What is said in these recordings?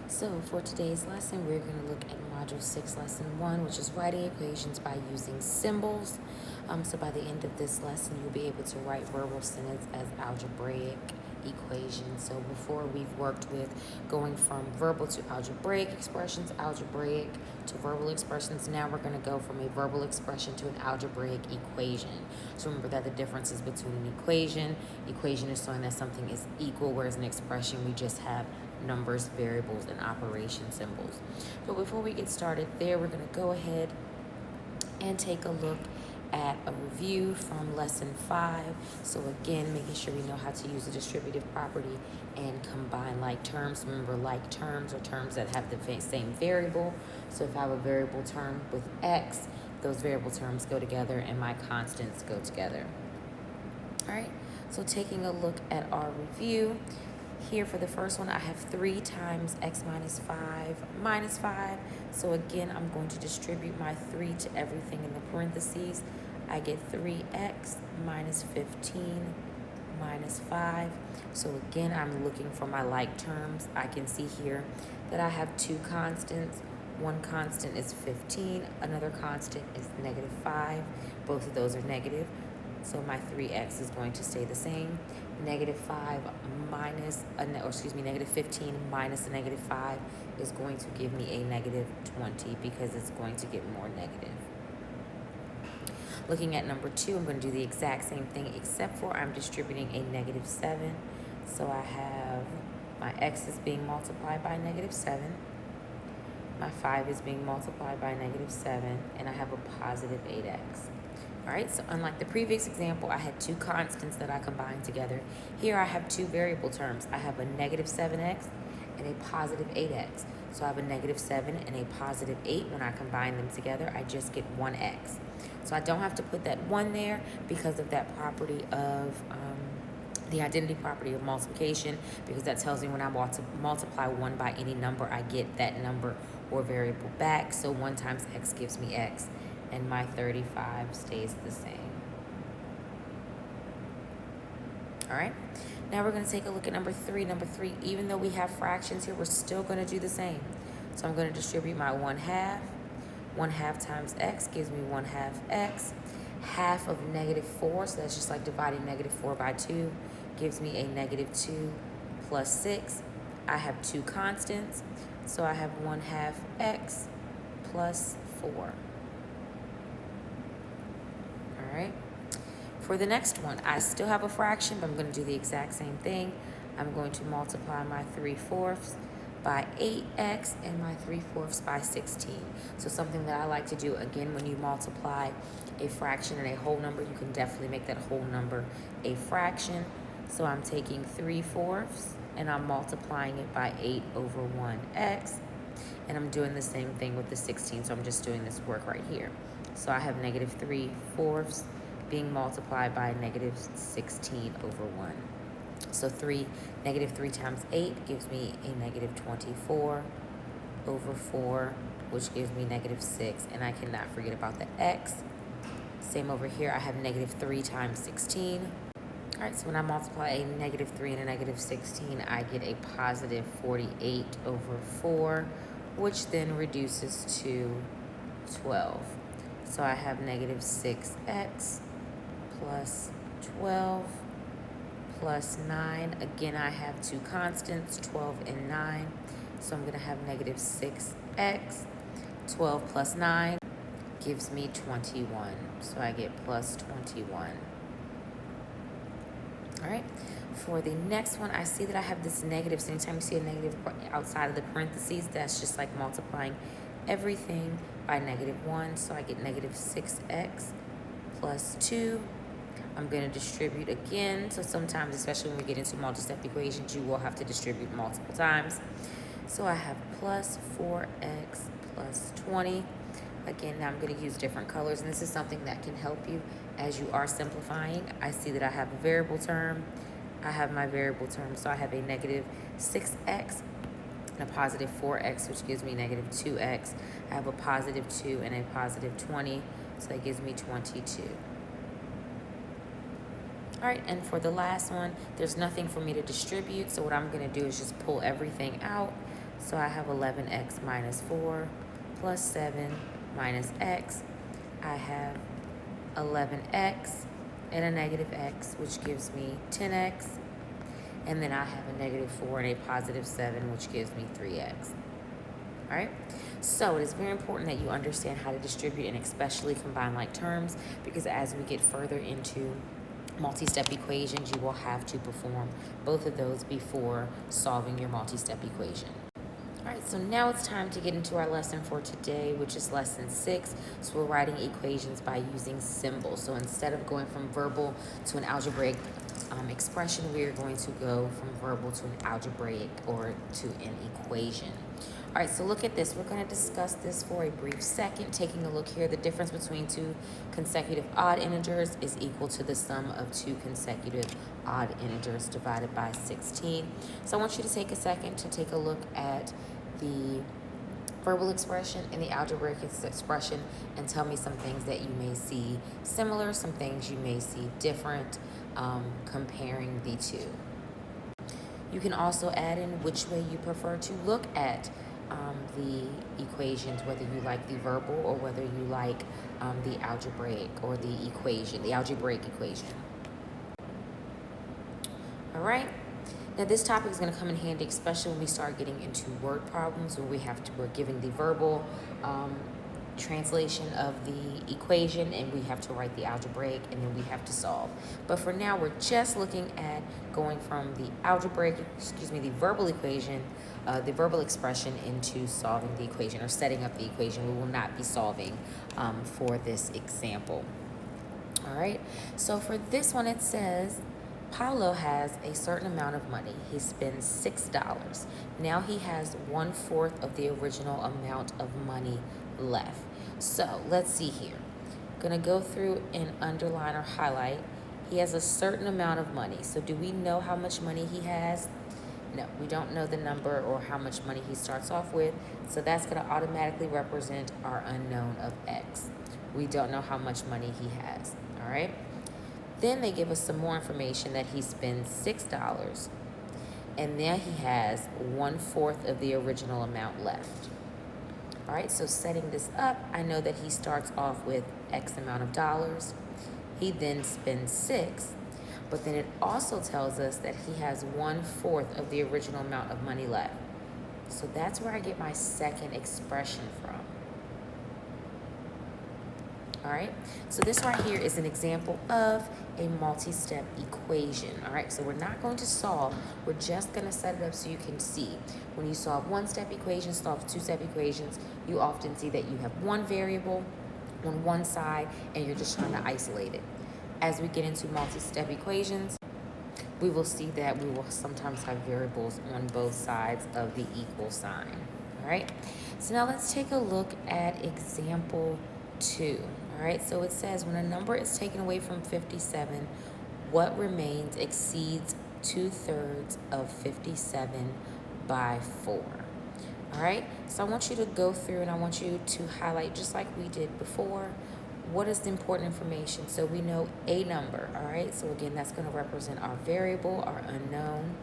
So for today's lesson, we're going to look at Module 6, Lesson 1, which is writing equations by using symbols. So by the end of this lesson, you'll be able to write verbal sentence as algebraic equations. So before we've worked with going from verbal to algebraic expressions, algebraic to verbal expressions. Now we're going to go from a verbal expression to an algebraic equation. So remember that the difference is between an equation. Equation is showing that something is equal, whereas an expression we just have numbers, variables, and operation symbols. But before we get started there, we're going to go ahead and take a look at a review from lesson 5. So again, making sure we know how to use the distributive property and combine like terms. Remember, like terms are terms that have the same variable. So if I have a variable term with x, those variable terms go together and my constants go together. All right, so taking a look at our review, here for the first one, I have 3 times x minus 5 minus 5. So again, I'm going to distribute my 3 to everything in the parentheses. I get 3x minus 15 minus 5. So again, I'm looking for my like terms. I can see here that I have 2 constants. One constant is 15. Another constant is negative 5. Both of those are negative. So my 3x is going to stay the same. Negative 5 minus, negative 15 minus a negative 5 is going to give me a negative 20 because it's going to get more negative. Looking at number 2, I'm going to do the exact same thing except for I'm distributing a negative 7. So I have my x is being multiplied by negative 7. My 5 is being multiplied by negative 7, and I have a positive 8x. All right, so unlike the previous example, I had 2 constants that I combined together. Here I have 2 variable terms. I have a negative 7x and a positive 8x. So I have a negative 7 and a positive 8. When I combine them together, I just get 1x. So I don't have to put that 1 there because of that property of the identity property of multiplication, because that tells me when I multiply 1 by any number, I get that number or variable back. So 1 times x gives me x. And my 35 stays the same. All right, now we're going to take a look at number 3. Number 3, even though we have fractions here, we're still going to do the same. So I'm going to distribute my 1/2. 1/2 times x gives me 1/2 x. Half of negative 4, so that's just like dividing negative 4 by 2, gives me a negative 2 plus 6. I have 2 constants, so I have 1/2 x plus 4. Right. For the next one, I still have a fraction, but I'm going to do the exact same thing. I'm going to multiply my 3/4 by 8x and my 3/4 by 16. So something that I like to do, again, when you multiply a fraction and a whole number, you can definitely make that whole number a fraction. So I'm taking 3/4 and I'm multiplying it by 8 over 1x. And I'm doing the same thing with the 16, so I'm just doing this work right here. So I have negative 3/4 being multiplied by negative 16 over 1. So negative 3 times 8 gives me a negative 24 over 4, which gives me negative 6. And I cannot forget about the x. Same over here, I have negative 3 times 16. All right, so when I multiply a negative 3 and a negative 16, I get a positive 48 over 4, which then reduces to 12. So I have negative 6x plus 12 plus 9. Again, I have 2 constants, 12 and 9. So I'm going to have negative 6x. 12 plus 9 gives me 21. So I get plus 21. All right. For the next one, I see that I have this negative. So anytime you see a negative outside of the parentheses, that's just like multiplying everything by negative 1. So I get negative 6x plus 2. I'm going to distribute again. So sometimes, especially when we get into multi-step equations, you will have to distribute multiple times. So I have plus 4x plus 20. Again, now I'm going to use different colors, and this is something that can help you as you are simplifying. I see that I have a variable term. I have my variable term, so I have a negative 6x and a positive 4x, which gives me negative 2x. I have a positive 2 and a positive 20, so that gives me 22. All right, and for the last one, there's nothing for me to distribute, so what I'm going to do is just pull everything out. So I have 11x minus 4 plus 7 minus x. I have 11x and a negative x, which gives me 10x. And then I have a negative 4 and a positive 7, which gives me 3x. All right, so it is very important that you understand how to distribute and especially combine like terms, because as we get further into multi-step equations, you will have to perform both of those before solving your multi-step equation. All right, so now it's time to get into our lesson for today, which is lesson 6. So we're writing equations by using symbols. So instead of going from verbal to an algebraic expression, we are going to go from verbal to an algebraic or to an equation. All right, so look at this. We're going to discuss this for a brief second. Taking a look here, the difference between two consecutive odd integers is equal to the sum of two consecutive odd integers divided by 16. So I want you to take a second to take a look at the verbal expression and the algebraic expression and tell me some things that you may see similar, some things you may see different, comparing the two. You can also add in which way you prefer to look at the equations, whether you like the verbal or whether you like the algebraic or the algebraic equation. All right. Now this topic is going to come in handy, especially when we start getting into word problems, where we're giving the verbal translation of the equation, and we have to write the algebraic, and then we have to solve. But for now, we're just looking at going from the the verbal equation, the verbal expression into solving the equation or setting up the equation. We will not be solving for this example. All right, so for this one, it says Paulo has a certain amount of money. He spends $6. Now he has 1/4 of the original amount of money left. So let's see here. I'm gonna go through and underline or highlight. He has a certain amount of money. So do we know how much money he has? No, we don't know the number or how much money he starts off with. So that's gonna automatically represent our unknown of X. We don't know how much money he has, all right? Then they give us some more information that he spends $6, and now he has 1/4 of the original amount left. All right, so setting this up, I know that he starts off with X amount of dollars. He then spends 6, but then it also tells us that he has 1/4 of the original amount of money left. So that's where I get my second expression from. All right, so this right here is an example of a multi-step equation. All right, so we're not going to solve, we're just going to set it up so you can see. When you solve one-step equations, solve two-step equations, you often see that you have one variable on one side and you're just trying to isolate it. As we get into multi-step equations, we will see that we will sometimes have variables on both sides of the equal sign. All right, so now let's take a look at example 2. All right, so it says when a number is taken away from 57, what remains exceeds 2/3 of 57 by 4. All right, so I want you to go through and I want you to highlight, just like we did before, what is the important information. So we know a number, all right? So again, that's going to represent our variable, our unknown.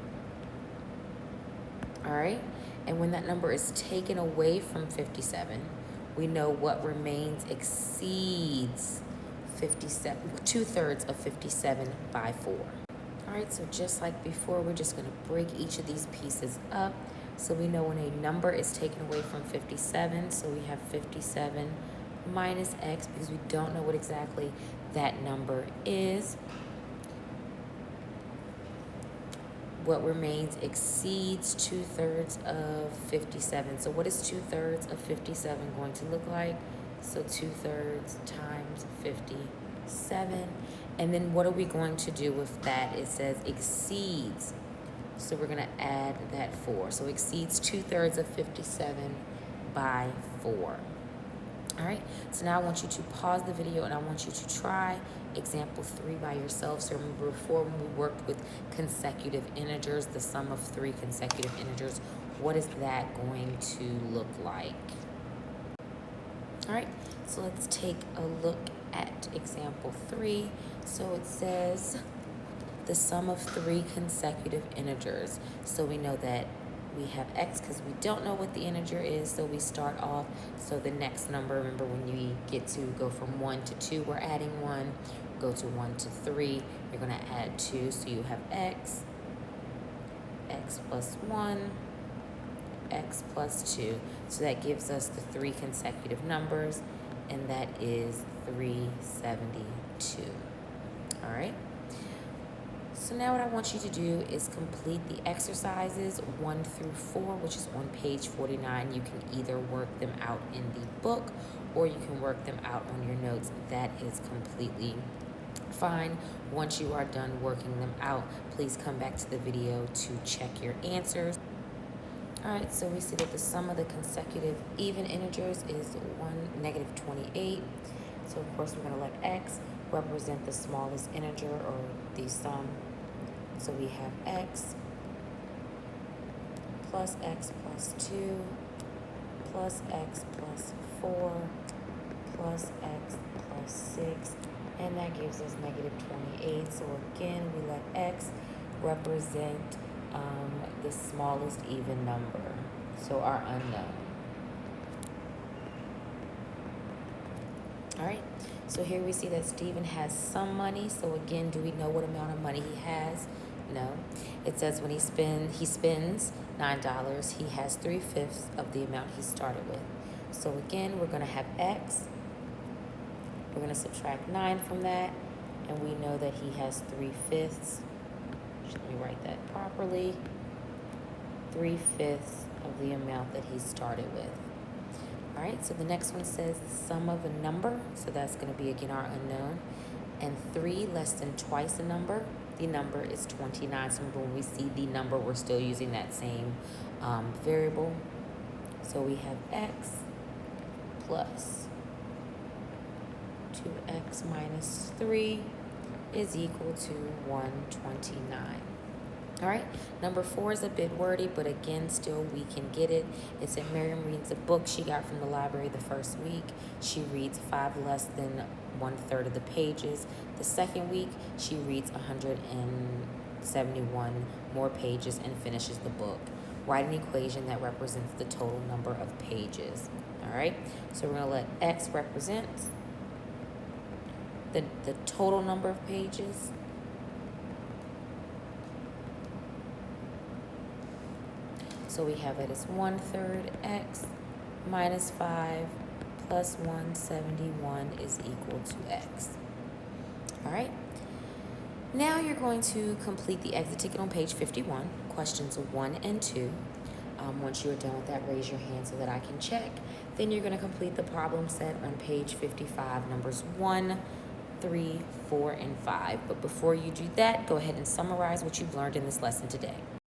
All right, and when that number is taken away from 57, we know what remains exceeds 2/3 of 57 by 4. All right, so just like before, we're just going to break each of these pieces up. So we know when a number is taken away from 57, so we have 57 minus X, because we don't know what exactly that number is. What remains exceeds 2/3 of 57. So what is 2/3 of 57 going to look like? So 2/3 times 57. And then what are we going to do with that? It says exceeds. So we're going to add that 4. So exceeds 2/3 of 57 by 4. All right, so now I want you to pause the video and I want you to try example 3 by yourself. So remember, before when we worked with consecutive integers, the sum of 3 consecutive integers, what is that going to look like? All right, so let's take a look at example 3. So it says the sum of 3 consecutive integers. So we know that We have x because we don't know what the integer is, so we start off. So the next number, remember when you get to go from 1 to 2, we're adding 1. Go to 1 to 3, you're going to add 2. So you have x plus 1, x plus 2. So that gives us the 3 consecutive numbers, and that is 372. All right? So now what I want you to do is complete the exercises 1 through 4, which is on page 49. You can either work them out in the book or you can work them out on your notes. That is completely fine. Once you are done working them out, please come back to the video to check your answers. All right, so we see that the sum of the consecutive even integers is -28. So of course we're going to let x represent the smallest integer or the sum. So we have x plus 2 plus x plus 4 plus x plus 6, and that gives us -28. So again, we let x represent the smallest even number, so our unknown. All right, so here we see that Stephen has some money. So again, do we know what amount of money he has? No. It says when he spends $9, he has 3/5 of the amount he started with. So again, we're going to have x. We're going to subtract 9 from that, and we know that he has 3/5. Let me write that properly. 3/5 of the amount that he started with. All right, so the next one says the sum of a number. So that's going to be, again, our unknown. And 3 less than twice a number. The number is 29. So remember, when we see the number, we're still using that same variable. So we have x plus 2x minus 3 is equal to 129. All right, number 4 is a bit wordy, but again, still we can get it. It said Miriam reads a book she got from the library the first week. She reads 5 less than 1/3 of the pages. The second week, she reads 171 more pages and finishes the book. Write an equation that represents the total number of pages. All right, so we're going to let x represent the total number of pages. So we have it as 1/3 x minus 5 plus 171 is equal to x. All right. Now you're going to complete the exit ticket on page 51, questions 1 and 2. Once you're done with that, raise your hand so that I can check. Then you're going to complete the problem set on page 55, numbers 1, 3, 4, and 5. But before you do that, go ahead and summarize what you've learned in this lesson today.